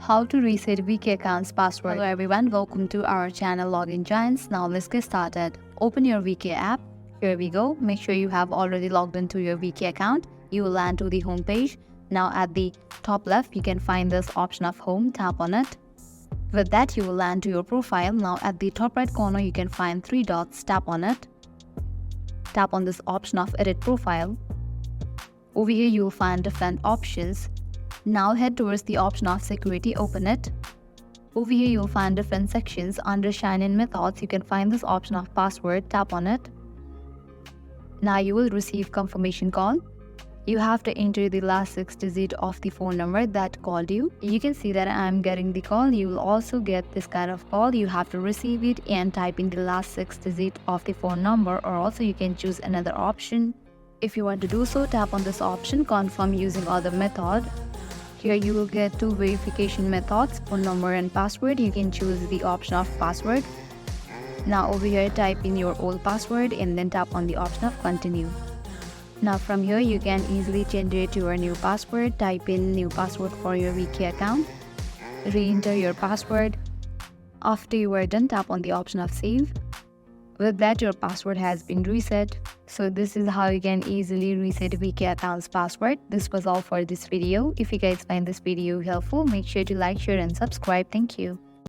How to reset VK account's password. Hello everyone, welcome to our channel Login Giants. Now let's get started. Open your VK app. Here we go. Make sure you have already logged into your VK account. You will land to the home page. Now at the top left, you can find this option of home. Tap on it. With that, you will land to your profile. Now at the top right corner, you can find three dots. Tap on it. Tap on this option of edit profile. Over here, you will find different options. Now head towards the option of security, open it. Over here you will find different sections. Under sign-in methods, you can find this option of password, tap on it. Now you will receive confirmation call. You have to enter the last 6 digits of the phone number that called you. You can see that I am getting the call. You will also get this kind of call. You have to receive it and type in the last 6 digits of the phone number, or also you can choose another option. If you want to do so, tap on this option, confirm using other method. Here you will get 2 verification methods, phone number and password. You can choose the option of password. Now over here type in your old password and then tap on the option of continue. Now from here you can easily generate your new password. Type in new password for your VK account. Re-enter your password. After you are done, tap on the option of save. With that, your password has been reset. So this is how you can easily reset VK account's password. This was all for this video. If you guys find this video helpful, make sure to like, share and subscribe. Thank you.